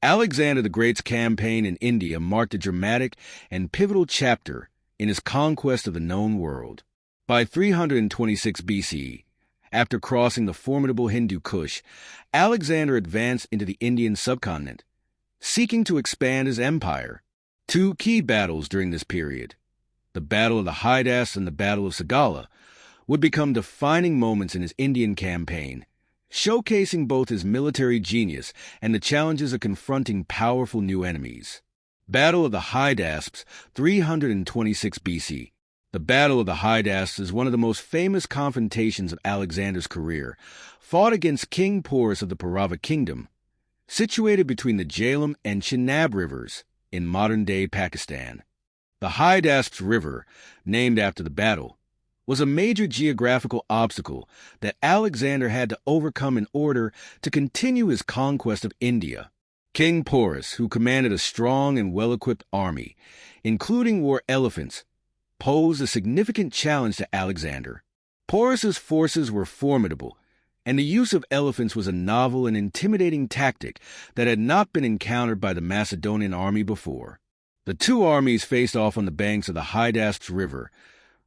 Alexander the Great's campaign in India marked a dramatic and pivotal chapter in his conquest of the known world. By 326 BCE, after crossing the formidable Hindu Kush, Alexander advanced into the Indian subcontinent, seeking to expand his empire. Two key battles during this period, the Battle of the Hydaspes and the Battle of Sagala, would become defining moments in his Indian campaign, showcasing both his military genius and the challenges of confronting powerful new enemies. Battle of the Hydaspes, 326 BC. The Battle of the Hydaspes is one of the most famous confrontations of Alexander's career, fought against King Porus of the Paurava kingdom, situated between the Jhelum and Chenab rivers in modern-day Pakistan. The Hydaspes River, named after the battle, was a major geographical obstacle that Alexander had to overcome in order to continue his conquest of India. King Porus, who commanded a strong and well-equipped army, including war elephants, posed a significant challenge to Alexander. Porus's forces were formidable, and the use of elephants was a novel and intimidating tactic that had not been encountered by the Macedonian army before. The two armies faced off on the banks of the Hydaspes River,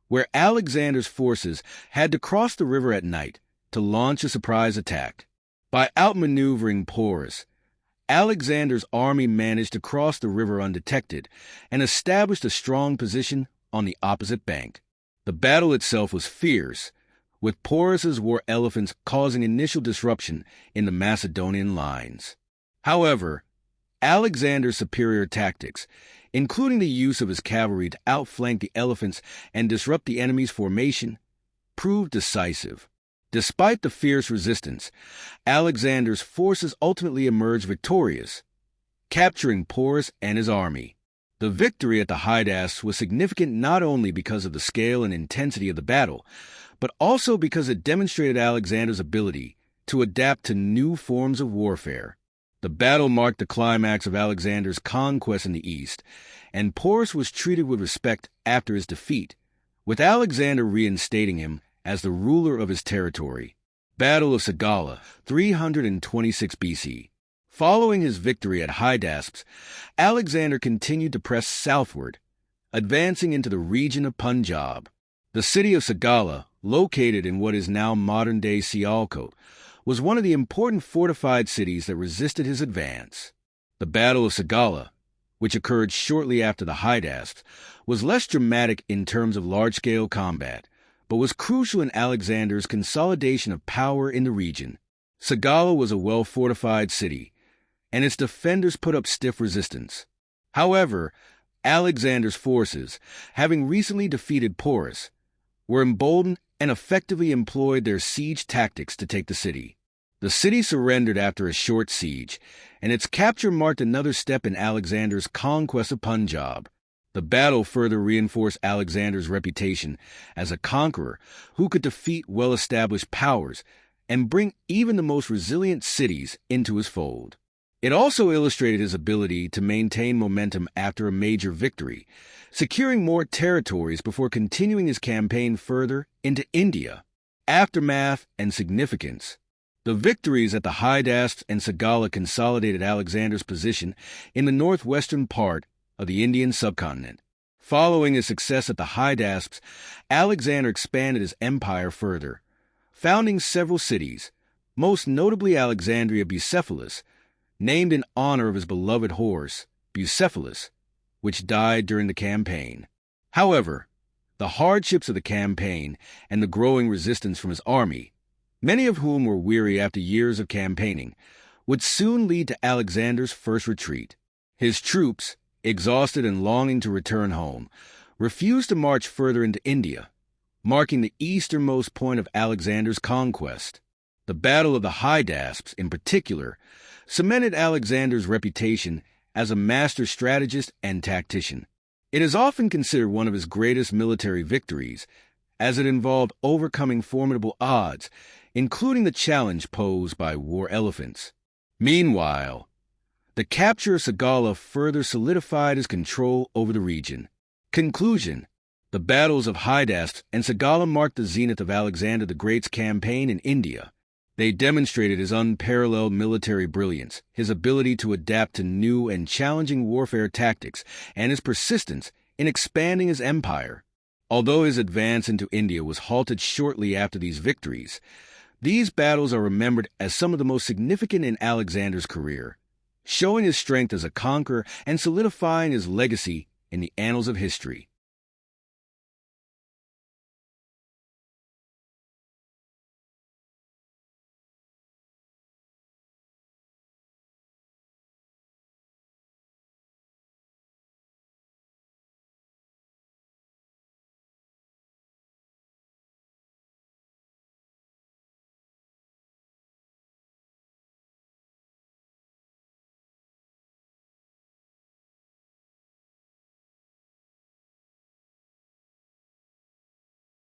where Alexander's forces had to cross the river at night to launch a surprise attack. By outmaneuvering Porus, Alexander's army managed to cross the river undetected and established a strong position on the opposite bank. The battle itself was fierce, with Porus's war elephants causing initial disruption in the Macedonian lines. However, Alexander's superior tactics, including the use of his cavalry to outflank the elephants and disrupt the enemy's formation, proved decisive. Despite the fierce resistance, Alexander's forces ultimately emerged victorious, capturing Porus and his army. The victory at the Hydaspes was significant not only because of the scale and intensity of the battle, but also because it demonstrated Alexander's ability to adapt to new forms of warfare. The battle marked the climax of Alexander's conquest in the east, and Porus was treated with respect after his defeat, with Alexander reinstating him as the ruler of his territory. Battle of Sagala, 326 BC. Following his victory at Hydaspes, Alexander continued to press southward, advancing into the region of Punjab. The city of Sagala, located in what is now modern-day Sialkot, was one of the important fortified cities that resisted his advance. The Battle of Sagala, which occurred shortly after the Hydaspes, was less dramatic in terms of large-scale combat, but was crucial in Alexander's consolidation of power in the region. Sagala was a well-fortified city, and its defenders put up stiff resistance. However, Alexander's forces, having recently defeated Porus, were emboldened and effectively employed their siege tactics to take the city. The city surrendered after a short siege, and its capture marked another step in Alexander's conquest of Punjab. The battle further reinforced Alexander's reputation as a conqueror who could defeat well-established powers and bring even the most resilient cities into his fold. It also illustrated his ability to maintain momentum after a major victory, securing more territories before continuing his campaign further into India. Aftermath and significance. The victories at the Hydaspes and Sagala consolidated Alexander's position in the northwestern part of the Indian subcontinent. Following his success at the Hydaspes, Alexander expanded his empire further, founding several cities, most notably Alexandria Bucephalus, named in honor of his beloved horse, Bucephalus, which died during the campaign. However, the hardships of the campaign and the growing resistance from his army, many of whom were weary after years of campaigning, would soon lead to Alexander's first retreat. His troops, exhausted and longing to return home, refused to march further into India, marking the easternmost point of Alexander's conquest. The Battle of the Hydaspes, in particular, cemented Alexander's reputation as a master strategist and tactician. It is often considered one of his greatest military victories, as it involved overcoming formidable odds, including the challenge posed by war elephants. Meanwhile, the capture of Sagala further solidified his control over the region. Conclusion. The battles of Hydaspes and Sagala marked the zenith of Alexander the Great's campaign in India. They demonstrated his unparalleled military brilliance, his ability to adapt to new and challenging warfare tactics, and his persistence in expanding his empire. Although his advance into India was halted shortly after these victories, these battles are remembered as some of the most significant in Alexander's career, showing his strength as a conqueror and solidifying his legacy in the annals of history.